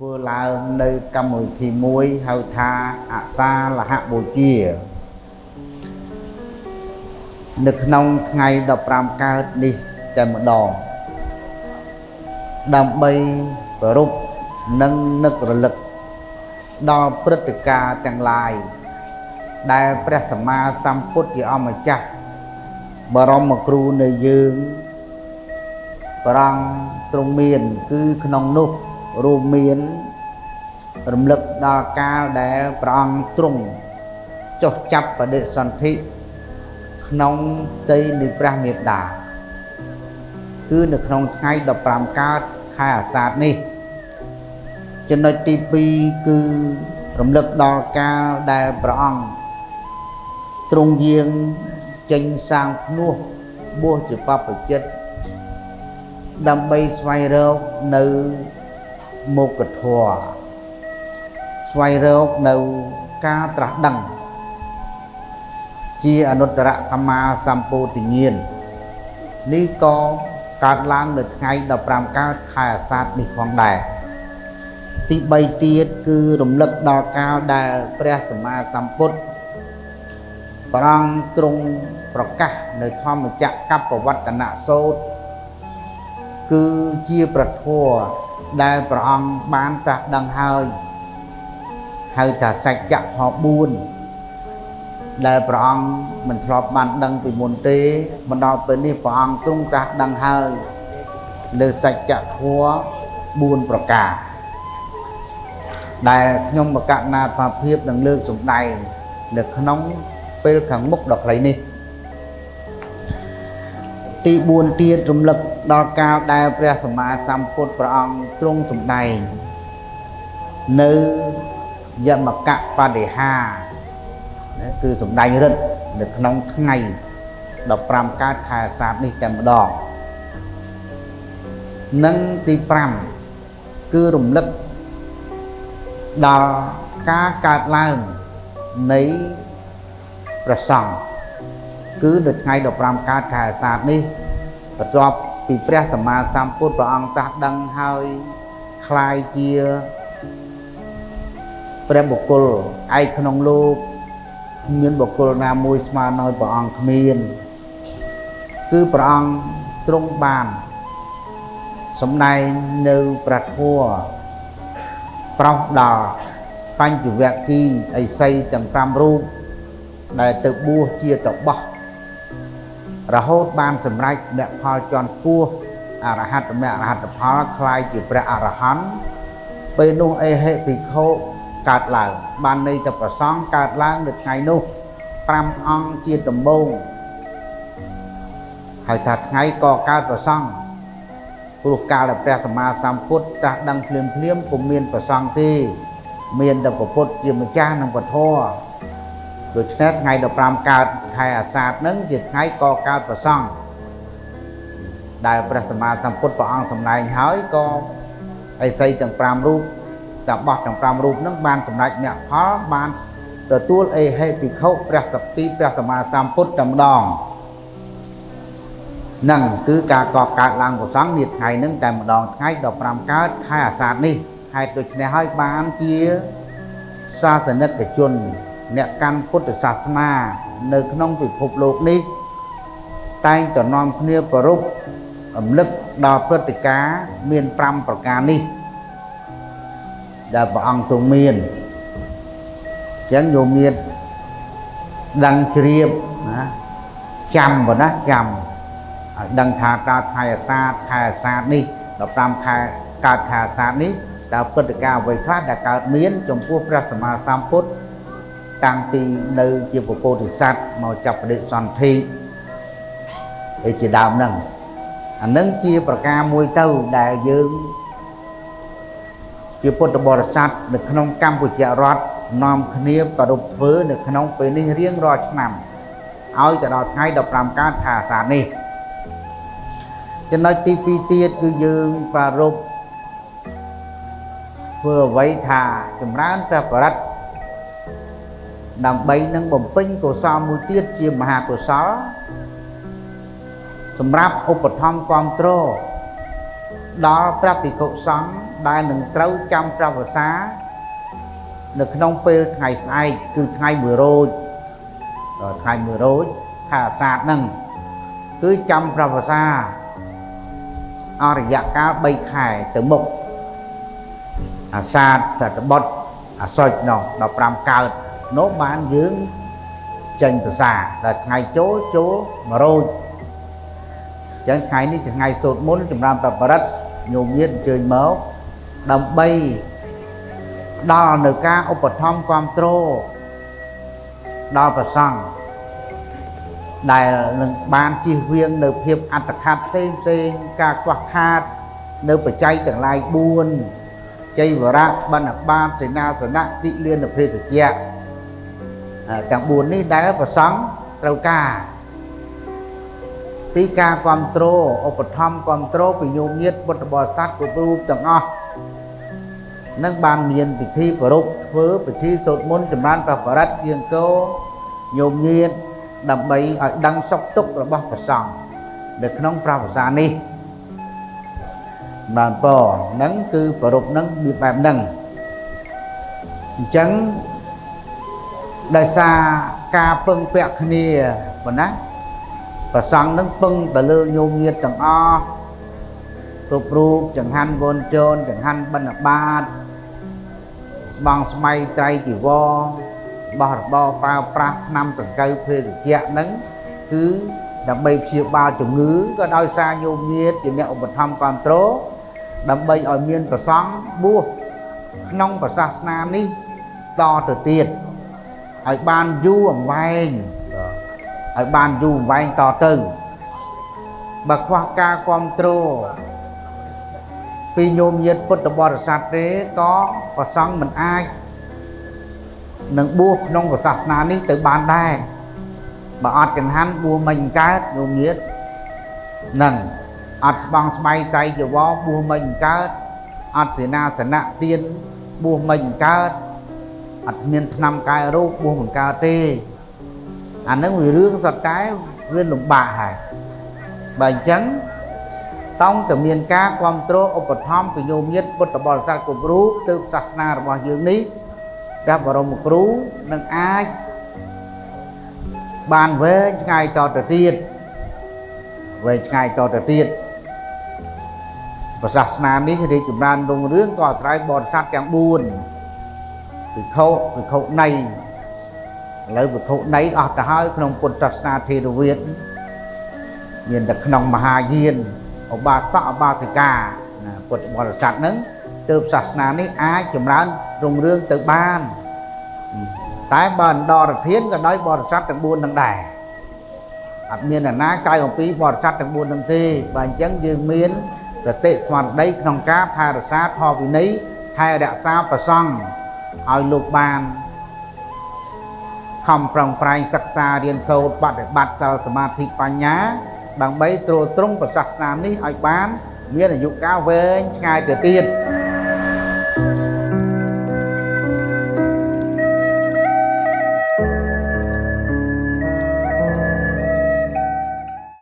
ធ្វើឡើងនៅកម្មវិធីមួយហៅថាអសាលហបូជានៅក្នុងថ្ងៃ15កើតនេះតែម្ដងដើម្បីប្រពនិងនឹករលឹកដល់ព្រឹត្តិការណ៍ទាំងឡាយដែលព្រះសម្មាសម្ពុទ្ធជាអម្ចាស់បរមគ្រូនៃយើងប្រងទ្រង់មានគឺក្នុងនោះរួមមានរំលឹកដល់កាលដែលព្រះអង្គទ្រង់ចុះចាប់បដិសន្ធិក្នុងផ្ទៃនៃព្រះមេត្តាគឺនៅក្នុងថ្ងៃ15កើតខែអាសាឍនេះចំណុចទី2គឺរំលឹកដល់កាលដែលព្រះអង្គទ្រង់យាងចេញសាងភ្នោះបួសជាបព្វជិតដើម្បីស្វែងរកនៅមុខធម៌ស្វែងរកនៅការត្រាស់ដឹងជាអនុត្តរសម្មាសម្ពោធិញ្ញាណនេះក៏កើតឡើងនៅថ្ងៃ15កើតខែអាសាឍនេះផងដែរទី3ទៀតគឺរំលឹកដល់កាលដែលព្រះសម្មាសម្ពុទ្ធព្រះអង្គទ្រង់ប្រកាសនៅធម្មចក្រកប្បវត្តនសូត្រគឺជាប្រធម៌ដែលព្រះអង្គបានត្រាស់ដឹងហើយហៅថាសច្ចធម៌4ដែលព្រះអង្គមិនធ្លាប់បានដឹងពីមុនទេបណ្ដល់ពេលនេះព្រះអង្គទ្រង់ត្រាស់ដឹងហើយលើសច្ចធម៌4ប្រការដែលខ្ញុំបកណាថាភាពនឹងលើកសម្ដែងនៅក្នុងពេលខាងមុខដ៏ខ្លីនេះទី4ទៀតរំលឹកដល់កាលដែលព្រះសម្មាសម្ពុទ្ធព្រះអង្គទ្រង់សម្ដែងនៅយមកៈបដិហាគឺសម្ដែងរិទ្ធនៅក្នុងថ្ងៃ15កើតខែអាសាឍនេះតែម្ដងនិងទី5គឺរំលឹកដល់ការកើតឡើងនៃព្រះសង្ឃគឺនៅថ្ងៃ15កើតខែអាសាឍនេះបន្ទាប់ពីព្រះសម្មាសម្ពុទ្ធព្រះអង្គត្រាស់ដឹងហើយคล้ายជាព្រះបុគ្គលឯកក្នុងលោកមានបុគ្គលណាមួយស្មើនឹងព្រះអង្គគ្មានគឺព្រះអង្គទ្រង់បានសម្ដែងនៅព្រះធម៌ប្រោសដល់បញ្ចវគិអិសីទាំង5រូបដែលទៅបួសជាតបោះរហូតបានសម្រេចមគ្គផលជាន់ខ្ពស់អរហត្តមគ្គអរហត្តផលคล้ายជាព្រះអរហន្តពេលនោះអេហិភិក្ខុកើតឡើងបានន័យទៅប្រសង់កើតឡើងនៅថ្ងៃនោះ5អង្គជាដំបូងហើយថាថ្ងៃក៏កើតប្រសង់ព្រោះកាលដែលព្រះសម្មាសម្ពុទ្ធត្រាស់ដឹងភ្លាមពុំមានប្រសង់ទេមានតែព្រះពុទ្ធជាម្ចាស់និងពធដូច្នេះថ្ងៃ15កើតខែអាសាឍនឹងជាថ្ងៃក៏កើតប្រសង់ដែលព្រះសម្មាសម្ពុទ្ធព្រះអង្គសម្ដែងហើយក៏អិសីទាំង5រូបតាបោះទាំង5រូបនឹងបានសម្រេចមគ្គផលបានទទួលអេហិភិក្ខុព្រះសព្ទីព្រះសម្មាសម្ពុទ្ធតែម្ដងនឹងគឺការកកើតឡើងប្រសង់នាថ្ងៃនឹងតែម្ដងថ្ងៃ15កើតខែអាសាឍនេះហេតុដូច្នេះហើយបានជាសាសនិកជនអ្នកកាន់ពុទ្ធសាសនានៅក្នុងពិភពលោកនេះតែងតែនាំគ្នាប្រពរំលឹកដល់ព្រឹត្តិការណ៍មាន5ប្រការនេះដែលព្រះអង្គទ្រង់មានអញ្ចឹងយោមមានដឹងជ្រាបណាចាំប៉ុណ្ណាចាំឲ្យដឹងថាតើថ្ងៃអាសាឍនេះ15ខែកើតខែអាសាឍនេះតើព្រឹត្តិការណ៍អ្វីខ្លះដែលកើតមានចំពោះព្រះសម្មាសម្ពុទ្ធតាំងពីនៅជាពុទ្ធិសត្វមកចាប់បដិសន្ធិឯជាដើមហ្នឹងអានឹងជាប្រការមួយទៅដែលយើងជាពុទ្ធបរិស័ទនៅក្នុងកម្ពុជារដ្ឋនាំគ្នាប្រពធ្វើនៅក្នុងពេលនេះរៀងរាល់ឆ្នាំឲ្យទៅដល់ថ្ងៃ15កើតខែអាសាឍនេះចំណុចទី2ទៀតគឺយើងប្រារព្ធធ្វើអ្វីថាចម្រើនព្រះបរិត្តដើម្បីនឹងបំពេញកុសលមួយទៀតជាមហាកុសលសម្រាប់ឧបត្ថម្ភគាំទ្រ ដល់ព្រះភិក្ខុសង្ឃដែលនឹងត្រូវចាំព្រះវស្សានៅក្នុងពេលថ្ងៃស្អែកគឺថ្ងៃ1រោចដល់ថ្ងៃ1រោចខែអាសាឍហ្នឹងគឺចាំព្រះវស្សាអស់រយៈកាល3ខែទៅមុខអាសាឍប្រតិបត្តិអាសុចនោះ15កើតនោះបានយើងចេញភាសាដល់ថ្ងៃចូល1រោចអញ្ចឹងថ្ងៃនេះថ្ងៃសូត្រមន្តចម្រើនប្រពរិទ្ធញោមញាតិអញ្ជើញមកដើម្បីដល់នៅការឧបត្ថម្ភគ្រប់គ្រងដល់ព្រះសង្ឃដែលនឹងបានជៀសវាងនៅភាពអត្តឃាតផ្សេងការខ្វះខាតនៅបច្ច័យទាំងឡាយ4ចៃវរៈបណ្ឌបាតសេនាសនៈតិលានភេសជ្ជៈទាំង4នេះដែលព្រះសង្ឃត្រូវការពីការគ្រប់គ្រងឧបត្ថម្ភគ្រប់គ្រងពីញោមញាតិពុទ្ធបរិស័ទគ្រប់រូបទាំងអស់នឹងបានមានពិធីប្រពធ្វើពិធីសូត្រមន្តចម្រើនព្រះបរិត្តយាងគោញោមញាតិដើម្បីឲ្យដឹងសុខទុក្ខរបស់ព្រះសង្ឃនៅក្នុងព្រះវស្សានេះបានពរហ្នឹងគឺប្រពហ្នឹងវាបែបហ្នឹងអញ្ចឹងដោយសារការពឹងពាក់គ្នាប៉ុណ្ណាព្រះសង្ឃនឹងពឹងទៅលើញោមញាតិទាំងអស់គ្រប់រូបចង្ហាន់វូនជូនចង្ហាន់បណ្ឌបាតស្បង់ស្បៃត្រៃជីវរបោះរបរប្រើប្រាស់ថ្នាំសង្កូវភេសជ្ជៈហ្នឹងគឺដើម្បីព្យាបាលជំងឺក៏ដោយសារញោមញាតិជាអ្នកឧបត្ថម្ភគ្រប់គ្រងដើម្បីឲ្យមានព្រះសង្ឃបួសក្នុងព្រះសាសនានេះតទៅទៀតឲ្យបានយូរអង្វែងឲ្យបានយូរអង្វែងតទៅបើខ្វះការគ្រប់គ្រងពីញោមញាតិពុទ្ធបរិស័ទទេក៏ព្រះសង្ឃមិនអាចនឹងបួសក្នុងសាសនានេះទៅបានដែរបើអត់ចង្ហាន់បួសមិនកើតញោមញាតិនឹងអត់ស្បង់ស្បៃត្រៃជីវរបួសមិនកើតអត់សេនាសនៈទានបួសមិនកើតអត់មានថ្នាំកែរូបបួសមិនកើតទេអានឹងវារឿងសត្វតែវាលំបាកហើយបើអញ្ចឹងតង់តែមានការគ្រប់គ្រងឧបត្ថម្ភពីញោមញាតិពុទ្ធបរិស័ទគ្រប់រូបទើបសាសនារបស់យើងនេះព្រះបរមគ្រូនឹងអាចបានវែងឆ្ងាយតទៅទៀតវែងឆ្ងាយតទៅទៀតសាសនានេះរីកចម្រើនរុងរឿងក៏អាស្រ័យបរិស័ទទាំង4ភិក្ខុណីឥឡូវភិក្ខុណីអស់ទៅហើយក្នុងពុទ្ធសាសនាថេរវាទមានតែក្នុងមហាយានឧបាសកឧបាសិកាពុទ្ធបរិស័ទហ្នឹងទើបសាសនានេះអាចចម្រើនរុងរឿងទៅបានតែបើអន្តរធានក៏ដោយបរិស័ទទាំង4នឹងដែរអត់មានអ្នកណាក្រៅអំពីបរិស័ទទាំង4នឹងទេបើអញ្ចឹងយើងមានសតិស្មារតីក្នុងការថែរក្សាធម៌វិន័យថែរក្សាប្រសង់ឲ្យលោកបានខំប្រឹងប្រែងសិក្សារៀនសូត្របប្រតិបត្តិសិលសមាធិបញ្ញាដើម្បីទ្រទ្រង់ព្រះសាសនានេះឲ្យបានមានអាយុកាលវែងឆ្ងាយទៅទៀត